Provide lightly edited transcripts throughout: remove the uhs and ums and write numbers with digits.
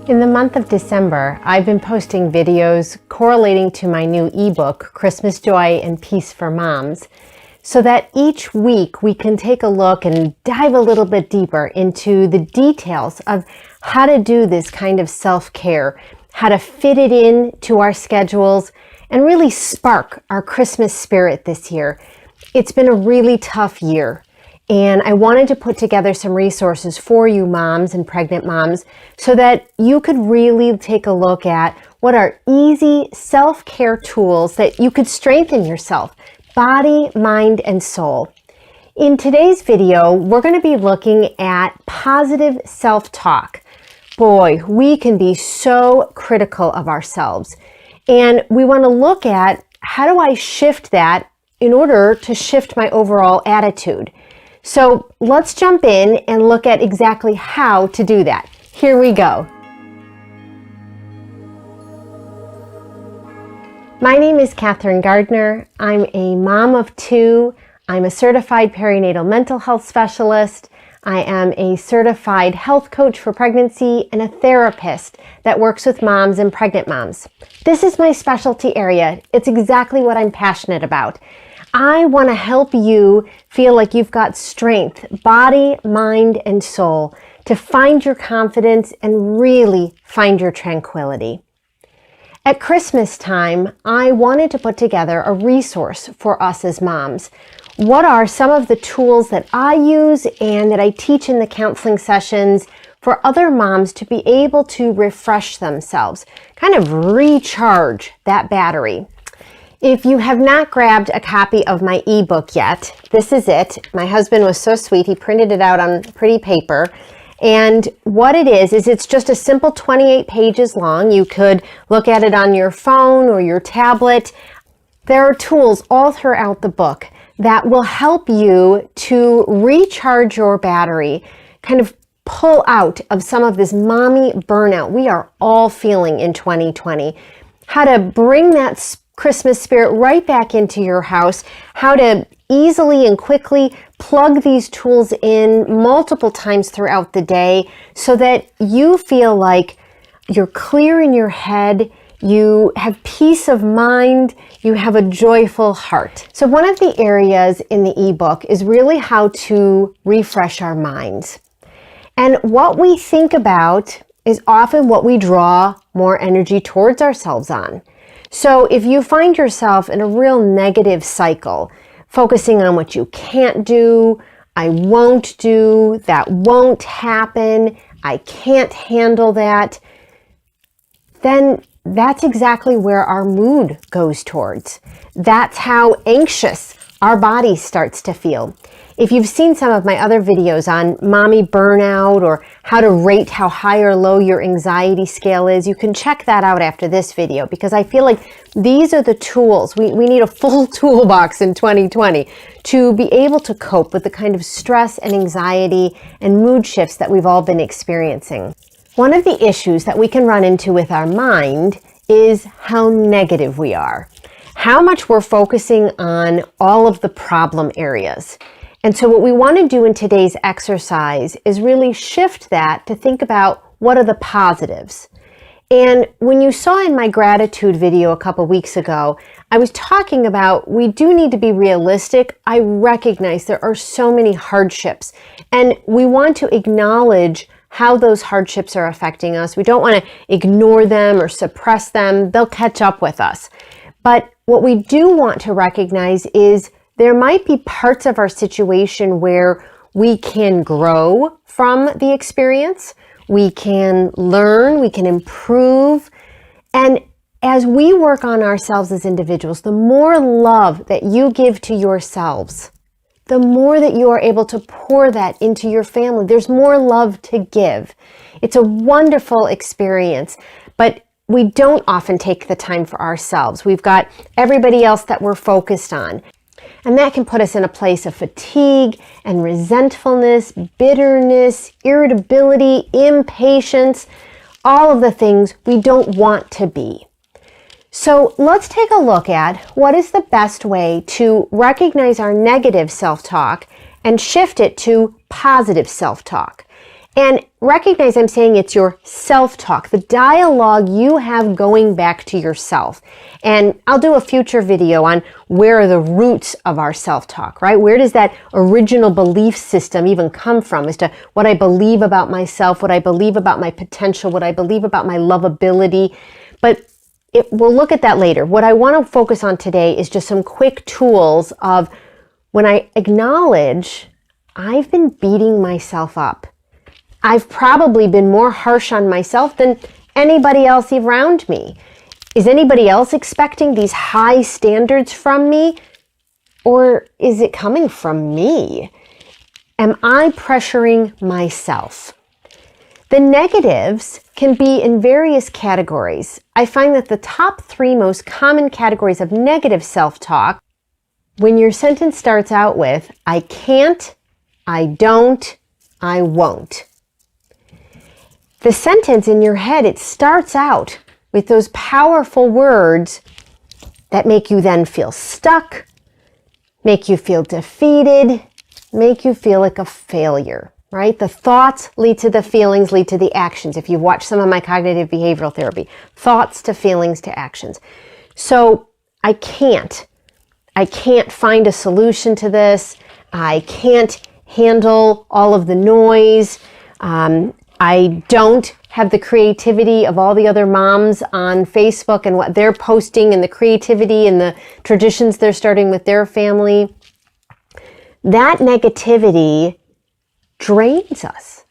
In the month of December, I've been posting videos correlating to my new ebook, Christmas Joy and Peace for Moms, so that each week we can take a look and dive a little bit deeper into the details of how to do this kind of self-care, how to fit it in to our schedules, and really spark our Christmas spirit this year. It's been a really tough year. And I wanted to put together some resources for you moms and pregnant moms so that you could really take a look at what are easy self-care tools that you could strengthen yourself, body, mind, and soul. In today's video, we're going to be looking at positive self-talk. Boy, we can be so critical of ourselves. And we want to look at how do I shift that in order to shift my overall attitude. So let's jump in and look at exactly how to do that. Here we go. My name is Kathryn Gardner. I'm a mom of two. I'm a certified perinatal mental health specialist. I am a certified health coach for pregnancy and a therapist that works with moms and pregnant moms. This is my specialty area. It's exactly what I'm passionate about. I want to help you feel like you've got strength, body, mind, and soul to find your confidence and really find your tranquility. At Christmas time, I wanted to put together a resource for us as moms. What are some of the tools that I use and that I teach in the counseling sessions for other moms to be able to refresh themselves, kind of recharge that battery? If you have not grabbed a copy of my ebook yet, this is it. My husband was so sweet. He printed it out on pretty paper. And what it is it's just a simple 28 pages long. You could look at it on your phone or your tablet. There are tools all throughout the book that will help you to recharge your battery, kind of pull out of some of this mommy burnout we are all feeling in 2020. How to bring that Christmas spirit right back into your house, how to easily and quickly plug these tools in multiple times throughout the day so that you feel like you're clear in your head, you have peace of mind, you have a joyful heart. So one of the areas in the ebook is really how to refresh our minds. And what we think about is often what we draw more energy towards ourselves on. So if you find yourself in a real negative cycle, focusing on what you can't do, I won't do, that won't happen, I can't handle that, then that's exactly where our mood goes towards. That's how anxious our body starts to feel. If you've seen some of my other videos on mommy burnout or how to rate how high or low your anxiety scale is, you can check that out after this video because I feel like these are the tools. We need a full toolbox in 2020 to be able to cope with the kind of stress and anxiety and mood shifts that we've all been experiencing. One of the issues that we can run into with our mind is how negative we are, how much we're focusing on all of the problem areas. And so what we want to do in today's exercise is really shift that to think about what are the positives. And when you saw in my gratitude video a couple weeks ago, I was talking about we do need to be realistic. I recognize there are so many hardships, and we want to acknowledge how those hardships are affecting us. We don't want to ignore them or suppress them. They'll catch up with us. But what we do want to recognize is there might be parts of our situation where we can grow from the experience, we can learn, we can improve. And as we work on ourselves as individuals, the more love that you give to yourselves, the more that you are able to pour that into your family. There's more love to give. It's a wonderful experience, but we don't often take the time for ourselves. We've got everybody else that we're focused on. And that can put us in a place of fatigue and resentfulness, bitterness, irritability, impatience, all of the things we don't want to be. So let's take a look at what is the best way to recognize our negative self-talk and shift it to positive self-talk. And recognize I'm saying it's your self-talk, the dialogue you have going back to yourself. And I'll do a future video on where are the roots of our self-talk, right? Where does that original belief system even come from as to what I believe about myself, what I believe about my potential, what I believe about my lovability. But we'll look at that later. What I want to focus on today is just some quick tools of when I acknowledge I've been beating myself up. I've probably been more harsh on myself than anybody else around me. Is anybody else expecting these high standards from me? Or is it coming from me? Am I pressuring myself? The negatives can be in various categories. I find that the top 3 most common categories of negative self-talk, when your sentence starts out with, I can't, I don't, I won't. The sentence in your head, it starts out with those powerful words that make you then feel stuck, make you feel defeated, make you feel like a failure, right? The thoughts lead to the feelings, lead to the actions. If you've watched some of my cognitive behavioral therapy, thoughts to feelings to actions. So I can't find a solution to this. I can't handle all of the noise. I don't have the creativity of all the other moms on Facebook and what they're posting and the creativity and the traditions they're starting with their family. That negativity drains us.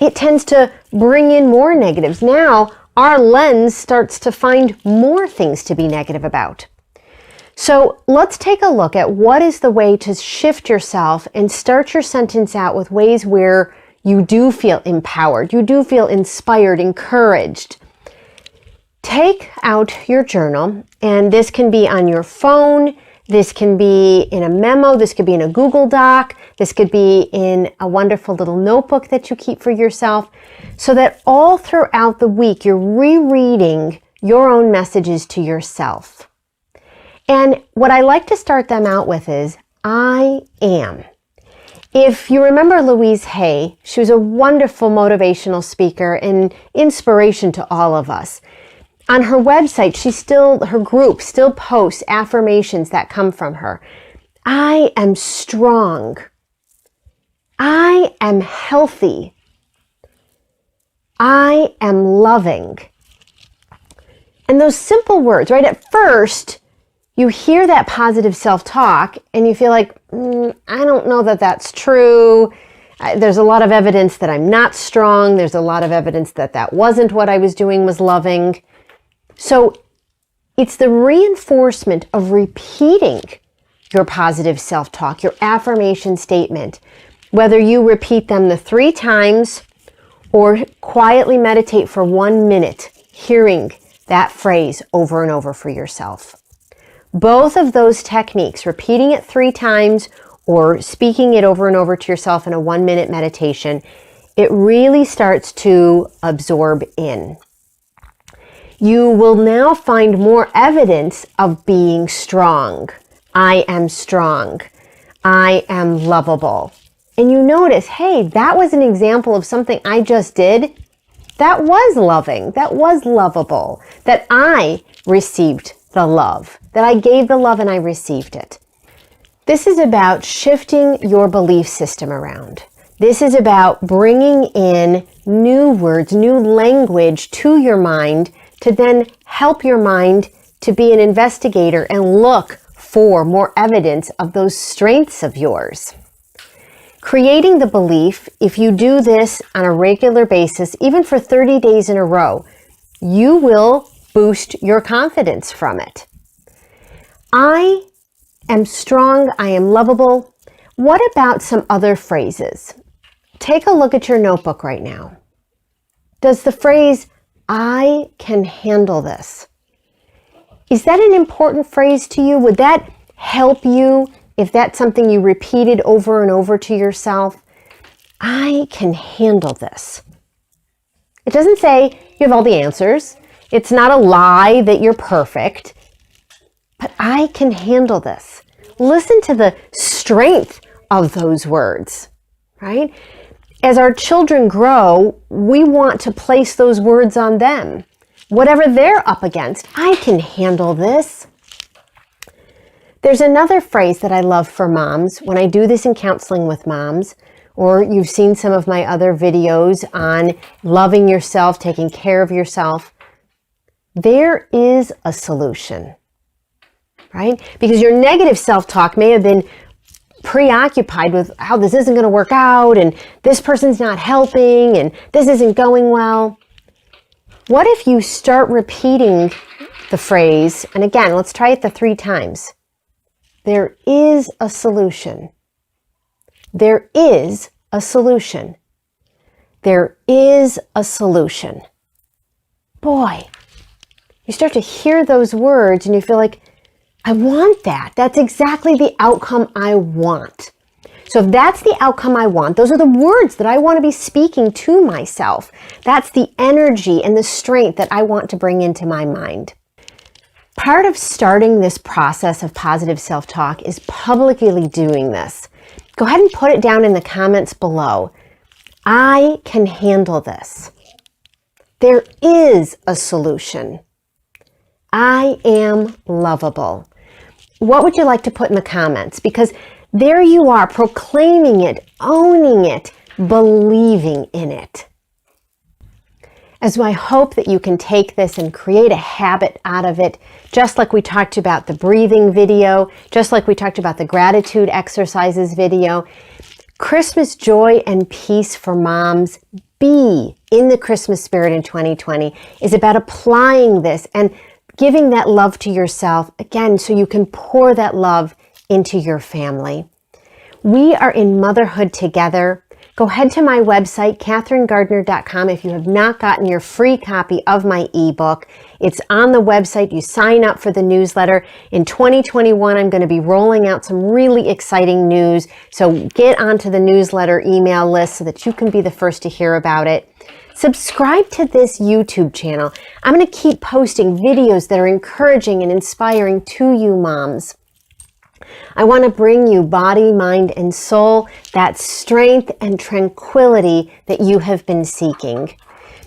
It tends to bring in more negatives. Now, our lens starts to find more things to be negative about. So let's take a look at what is the way to shift yourself and start your sentence out with ways where you do feel empowered, you do feel inspired, encouraged. Take out your journal, and this can be on your phone, this can be in a memo, this could be in a Google Doc, this could be in a wonderful little notebook that you keep for yourself, so that all throughout the week you're rereading your own messages to yourself. And what I like to start them out with is, I am. If you remember Louise Hay, she was a wonderful motivational speaker and inspiration to all of us. On her website, her group still posts affirmations that come from her. I am strong. I am healthy. I am loving. And those simple words, right? At first, you hear that positive self-talk and you feel like, I don't know that that's true. There's a lot of evidence that I'm not strong. There's a lot of evidence that that wasn't what I was doing was loving. So it's the reinforcement of repeating your positive self-talk, your affirmation statement, whether you repeat them the 3 times or quietly meditate for 1 minute, hearing that phrase over and over for yourself. Both of those techniques, repeating it 3 times or speaking it over and over to yourself in a 1-minute meditation, it really starts to absorb in. You will now find more evidence of being strong. I am strong. I am lovable. And you notice, hey, that was an example of something I just did that was loving, that was lovable, that I received the love, that I gave the love and I received it. This is about shifting your belief system around. This is about bringing in new words, new language to your mind to then help your mind to be an investigator and look for more evidence of those strengths of yours. Creating the belief, if you do this on a regular basis, even for 30 days in a row, you will boost your confidence from it. I am strong, I am lovable. What about some other phrases? Take a look at your notebook right now. Does the phrase, I can handle this, is that an important phrase to you? Would that help you if that's something you repeated over and over to yourself? I can handle this. It doesn't say you have all the answers. It's not a lie that you're perfect, but I can handle this. Listen to the strength of those words, right? As our children grow, we want to place those words on them. Whatever they're up against, I can handle this. There's another phrase that I love for moms when I do this in counseling with moms, or you've seen some of my other videos on loving yourself, taking care of yourself. There is a solution, right? Because your negative self-talk may have been preoccupied with how this isn't going to work out and this person's not helping and this isn't going well. What if you start repeating the phrase, and again, let's try it the 3 times. There is a solution. There is a solution. There is a solution. Boy, you start to hear those words and you feel like, I want that. That's exactly the outcome I want. So if that's the outcome I want, those are the words that I want to be speaking to myself. That's the energy and the strength that I want to bring into my mind. Part of starting this process of positive self-talk is publicly doing this. Go ahead and put it down in the comments below. I can handle this. There is a solution. I am lovable. What would you like to put in the comments? Because there you are, proclaiming it, owning it, believing in it. And so I hope that you can take this and create a habit out of it, just like we talked about the breathing video, just like we talked about the gratitude exercises video. Christmas joy and peace for moms, be in the Christmas spirit in 2020, is about applying this and giving that love to yourself, again, so you can pour that love into your family. We are in motherhood together. Go ahead to my website, KathrynGardner.com, if you have not gotten your free copy of my ebook. It's on the website. You sign up for the newsletter. In 2021, I'm going to be rolling out some really exciting news. So get onto the newsletter email list so that you can be the first to hear about it. Subscribe to this YouTube channel. I'm going to keep posting videos that are encouraging and inspiring to you moms. I want to bring you body, mind, and soul, that strength and tranquility that you have been seeking.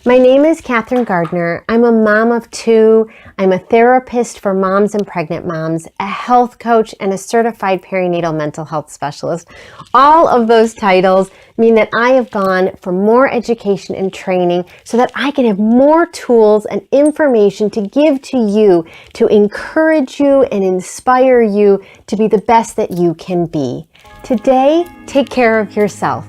My name is Kathryn Gardner. I'm a mom of 2. I'm a therapist for moms and pregnant moms, a health coach, and a certified perinatal mental health specialist. All of those titles mean that I have gone for more education and training so that I can have more tools and information to give to you to encourage you and inspire you to be the best that you can be. Today, take care of yourself.